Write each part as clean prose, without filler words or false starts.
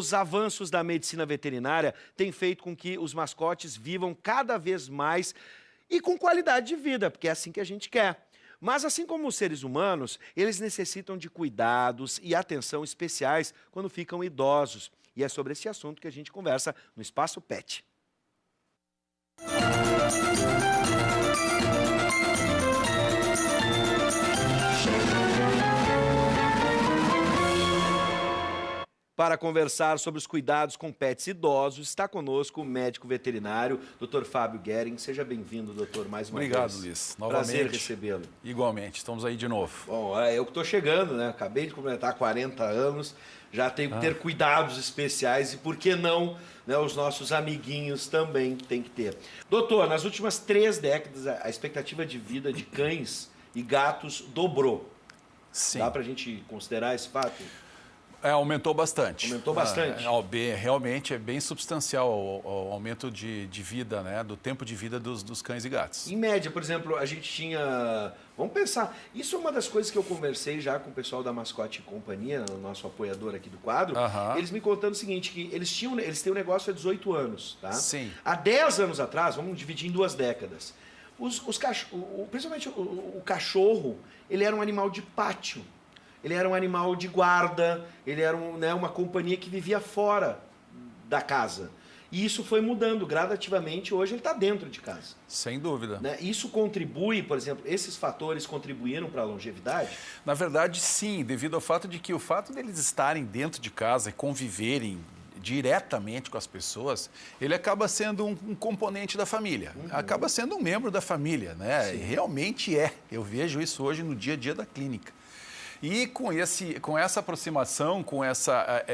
Os avanços da medicina veterinária têm feito com que os mascotes vivam cada vez mais e com qualidade de vida, porque é assim que a gente quer. Mas assim como os seres humanos, eles necessitam de cuidados e atenção especiais quando ficam idosos. E é sobre esse assunto que a gente conversa no Espaço Pet. Para conversar sobre os cuidados com pets idosos, está conosco o médico veterinário, Dr. Fábio Gehring. Seja bem-vindo, doutor, mais uma vez. Obrigado, Luiz. Novamente. Prazer recebê-lo. Igualmente, estamos aí de novo. Bom, eu que estou chegando, né? Acabei de completar 40 anos, já tenho que ter cuidados especiais e, por que não, né, os nossos amiguinhos também têm que ter. Doutor, nas últimas 3 décadas, a expectativa de vida de cães e gatos dobrou. Sim. Dá para a gente considerar esse fato? Aumentou bastante. Aumentou bastante? Realmente é bem substancial o aumento de vida, né, do tempo de vida dos cães e gatos. Em média, por exemplo, a gente tinha... Vamos pensar, isso é uma das coisas que eu conversei já com o pessoal da Mascote e Companhia, o nosso apoiador aqui do quadro, eles me contando o seguinte, que eles têm um negócio há 18 anos, tá? Sim. Há 10 anos atrás, vamos dividir em 2 décadas, principalmente o cachorro, ele era um animal de pátio. Ele era um animal de guarda, ele era uma companhia que vivia fora da casa. E isso foi mudando gradativamente, hoje ele está dentro de casa. Sem dúvida. Né? Isso contribui, por exemplo, esses fatores contribuíram para a longevidade? Na verdade, sim, devido ao fato de que o fato deles estarem dentro de casa e conviverem diretamente com as pessoas, ele acaba sendo um componente da família, acaba sendo um membro da família, né? Realmente é. Eu vejo isso hoje no dia a dia da clínica. E com essa aproximação, com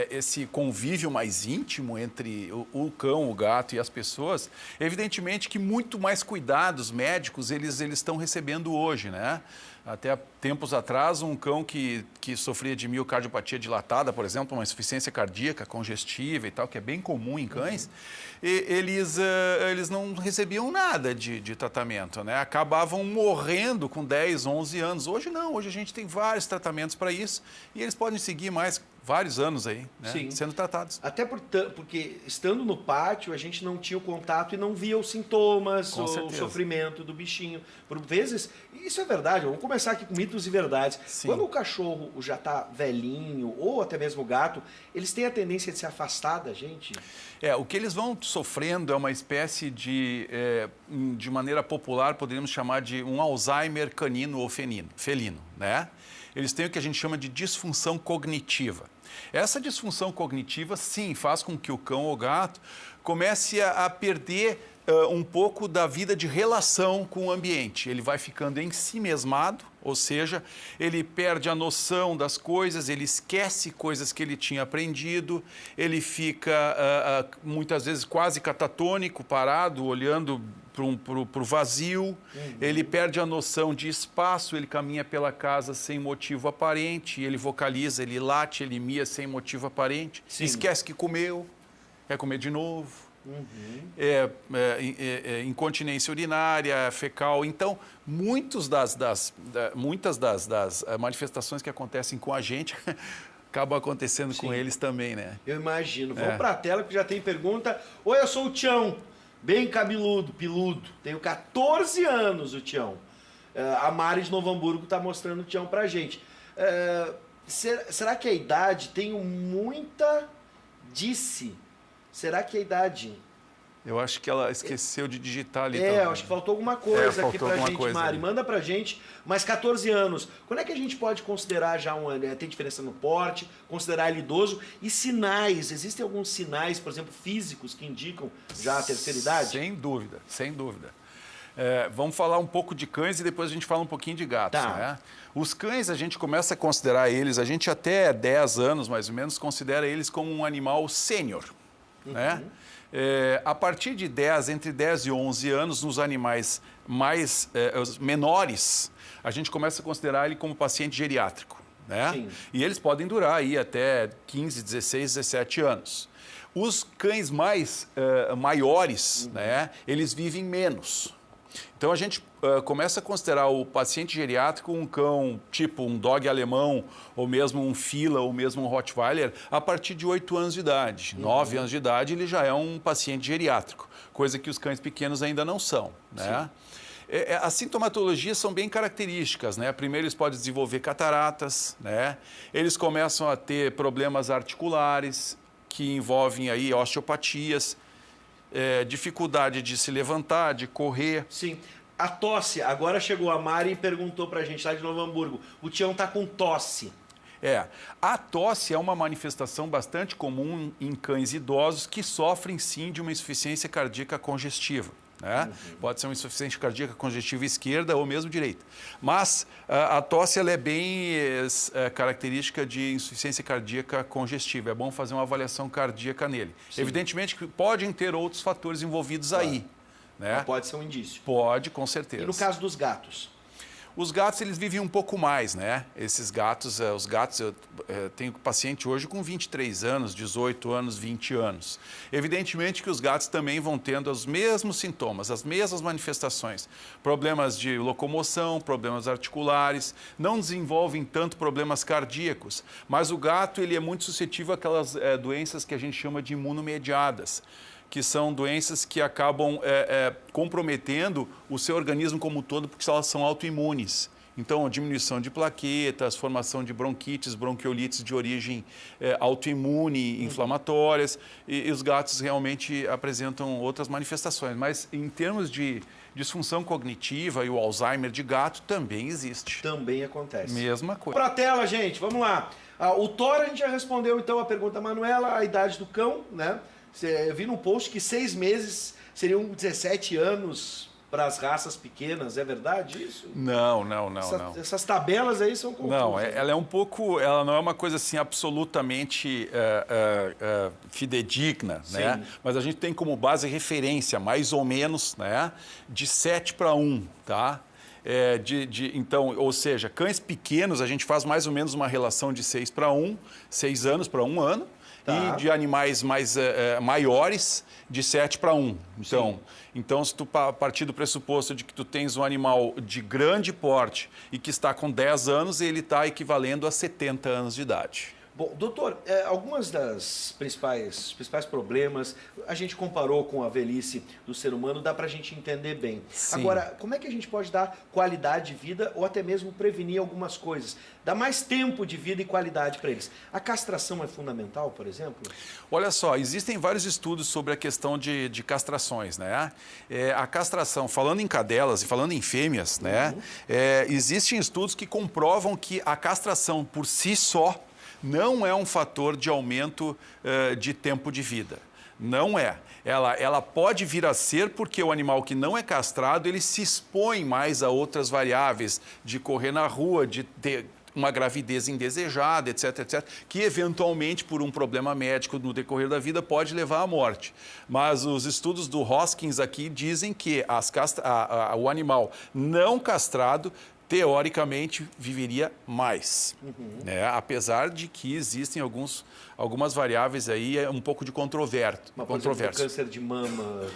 esse convívio mais íntimo entre o cão, o gato e as pessoas, evidentemente que muito mais cuidados médicos eles estão recebendo hoje, né? Até tempos atrás, um cão que sofria de miocardiopatia dilatada, por exemplo, uma insuficiência cardíaca congestiva e tal, que é bem comum em cães, eles não recebiam nada de tratamento, né? Acabavam morrendo com 10, 11 anos. Hoje não, hoje a gente tem vários tratamentos para isso e eles podem seguir mais vários anos aí, né, sendo tratados. Até porque, estando no pátio, a gente não tinha o contato e não via os sintomas, o sofrimento do bichinho. Por vezes, isso é verdade, vamos começar aqui com mitos e verdades. Sim. Quando o cachorro já está velhinho, ou até mesmo o gato, eles têm a tendência de se afastar da gente? O que eles vão sofrendo é uma espécie de maneira popular, poderíamos chamar de um Alzheimer canino ou felino, né? Eles têm o que a gente chama de disfunção cognitiva. Essa disfunção cognitiva, sim, faz com que o cão ou gato comece a perder um pouco da vida de relação com o ambiente. Ele vai ficando em si mesmado, ou seja, ele perde a noção das coisas, ele esquece coisas que ele tinha aprendido, ele fica muitas vezes quase catatônico, parado, olhando para o vazio, ele perde a noção de espaço, ele caminha pela casa sem motivo aparente, ele vocaliza, ele late, ele mia sem motivo aparente, esquece que comeu, quer comer de novo. Incontinência urinária, fecal. Então, muitas das manifestações que acontecem com a gente acabam acontecendo com eles também, né? Eu imagino. Vamos para a tela que já tem pergunta. Oi, eu sou o Tião, bem cabeludo, peludo. Tenho 14 anos, o Tião. A Mari de Novo Hamburgo está mostrando o Tião para a gente. Será que a idade? Tenho muita Será que a idade... Eu acho que ela esqueceu de digitar ali. Eu acho que faltou alguma coisa aqui pra gente, Mari. Manda pra gente. Mas 14 anos. Quando é que a gente pode considerar já tem diferença no porte, considerar ele idoso? E sinais, existem alguns sinais, por exemplo, físicos que indicam já a terceira idade? Sem dúvida, sem dúvida. Vamos falar um pouco de cães e depois a gente fala um pouquinho de gatos. Né? Os cães, a gente começa a considerar eles, a gente até 10 anos mais ou menos, considera eles como um animal sênior. Né? A partir de entre 10 e 11 anos, nos animais menores, a gente começa a considerar ele como paciente geriátrico. Né? E eles podem durar aí até 15, 16, 17 anos. Os cães maiores, né, eles vivem menos. Então, a gente começa a considerar o paciente geriátrico um cão tipo um dog alemão, ou mesmo um Fila, ou mesmo um Rottweiler, a partir de 8 anos de idade. 9 anos de idade ele já é um paciente geriátrico, coisa que os cães pequenos ainda não são, né? As sintomatologias são bem características, né? Primeiro eles podem desenvolver cataratas, né? Eles começam a ter problemas articulares, que envolvem aí osteopatias, dificuldade de se levantar, de correr. Sim. A tosse, agora chegou a Mari e perguntou pra gente lá de Novo Hamburgo. O Tião tá com tosse. A tosse é uma manifestação bastante comum em cães idosos que sofrem sim de uma insuficiência cardíaca congestiva. Né? Pode ser uma insuficiência cardíaca congestiva esquerda ou mesmo direita. Mas a tosse ela é bem característica de insuficiência cardíaca congestiva. É bom fazer uma avaliação cardíaca nele. Sim. Evidentemente que podem ter outros fatores envolvidos aí. Né? Pode ser um indício. Pode, com certeza. E no caso dos gatos? Os gatos, eles vivem um pouco mais, né? Esses gatos, os gatos, eu tenho paciente hoje com 23 anos, 18 anos, 20 anos. Evidentemente que os gatos também vão tendo os mesmos sintomas, as mesmas manifestações. Problemas de locomoção, problemas articulares, não desenvolvem tanto problemas cardíacos, mas o gato, ele é muito suscetível àquelas doenças que a gente chama de imunomediadas, que são doenças que acabam comprometendo o seu organismo como um todo, porque elas são autoimunes. Então, diminuição de plaquetas, formação de bronquites, bronquiolites de origem autoimune, inflamatórias, e os gatos realmente apresentam outras manifestações. Mas, em termos de disfunção cognitiva e o Alzheimer de gato, também existe. Também acontece. Mesma coisa. Para a tela, gente, vamos lá. O Thor, a gente já respondeu, então, a pergunta da Manuela, a idade do cão, né? Eu vi no post que 6 meses seriam 17 anos para as raças pequenas, é verdade isso? Não. Essas tabelas aí são confusas. Não, ela é um pouco, ela não é uma coisa assim absolutamente fidedigna, né? Mas a gente tem como base referência, mais ou menos, né? De 7 para 1, tá? Então, ou seja, cães pequenos a gente faz mais ou menos uma relação de 6 para 1, 6 anos para 1 ano. E de animais maiores, de 7 para 1. Então, se tu partir do pressuposto de que tu tens um animal de grande porte e que está com 10 anos, ele está equivalendo a 70 anos de idade. Bom, doutor, algumas das principais problemas, a gente comparou com a velhice do ser humano, dá para a gente entender bem. Sim. Agora, como é que a gente pode dar qualidade de vida ou até mesmo prevenir algumas coisas? Dar mais tempo de vida e qualidade para eles. A castração é fundamental, por exemplo? Olha só, existem vários estudos sobre a questão de castrações, né? A castração, falando em cadelas e falando em fêmeas, né? Existem estudos que comprovam que a castração por si só não é um fator de aumento de tempo de vida. Não é. Ela pode vir a ser porque o animal que não é castrado, ele se expõe mais a outras variáveis, de correr na rua, de ter uma gravidez indesejada, etc, etc, que eventualmente, por um problema médico no decorrer da vida, pode levar à morte. Mas os estudos do Hoskins aqui dizem que o animal não castrado teoricamente viveria mais, né? Apesar de que existem algumas variáveis aí um pouco de controvérsia. Por exemplo, o câncer de mama...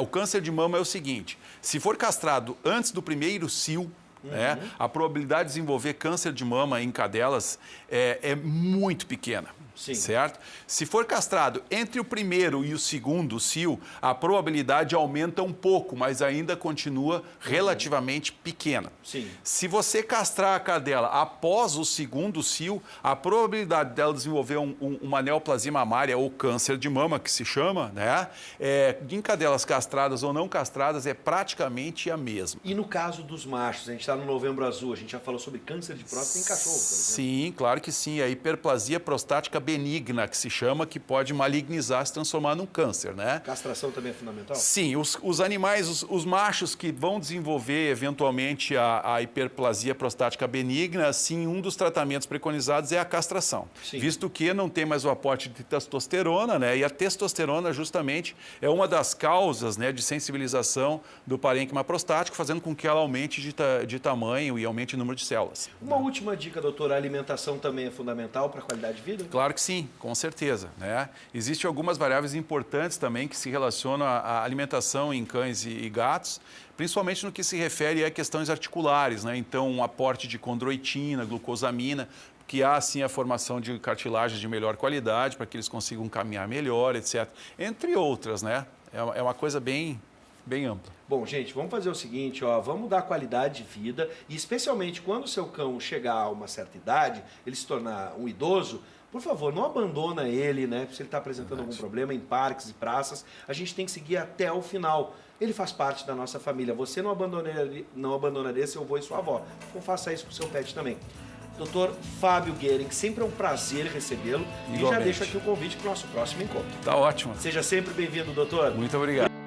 O câncer de mama é o seguinte, se for castrado antes do primeiro cio, né, a probabilidade de desenvolver câncer de mama em cadelas é muito pequena. Sim. Certo? Se for castrado entre o primeiro e o segundo cio, a probabilidade aumenta um pouco, mas ainda continua relativamente pequena. Sim. Se você castrar a cadela após o segundo cio, a probabilidade dela desenvolver uma neoplasia mamária ou câncer de mama, que se chama, né, em cadelas castradas ou não castradas, é praticamente a mesma. E no caso dos machos, a gente está no Novembro Azul, a gente já falou sobre câncer de próstata em cachorro, por exemplo. Sim, claro que sim. A hiperplasia prostática benigna, que se chama, que pode malignizar, se transformar num câncer, né? Castração também é fundamental? Sim, os animais, os machos que vão desenvolver eventualmente a hiperplasia prostática benigna, sim, um dos tratamentos preconizados é a castração. Sim. Visto que não tem mais o aporte de testosterona, né? E a testosterona justamente é uma das causas, né, de sensibilização do parênquima prostático, fazendo com que ela aumente de tamanho e aumente o número de células. Uma última dica, doutor, a alimentação também é fundamental para a qualidade de vida? Claro que que sim, com certeza, né? Existem algumas variáveis importantes também que se relacionam à alimentação em cães e gatos, principalmente no que se refere a questões articulares, né? Então, um aporte de condroitina, glucosamina, que há, sim, a formação de cartilagens de melhor qualidade, para que eles consigam caminhar melhor, etc. Entre outras, né? É uma coisa bem ampla. Bom, gente, vamos fazer o seguinte, ó, vamos dar qualidade de vida e especialmente quando o seu cão chegar a uma certa idade, ele se tornar um idoso, por favor, não abandona ele, né? Se ele está apresentando algum problema em parques e praças, a gente tem que seguir até o final. Ele faz parte da nossa família. Você não abandonaria seu avô e sua avó. Então faça isso com o seu pet também. Dr. Fábio Gehring, sempre é um prazer recebê-lo. E já deixo aqui o convite para o nosso próximo encontro. Tá ótimo. Seja sempre bem-vindo, doutor. Muito obrigado.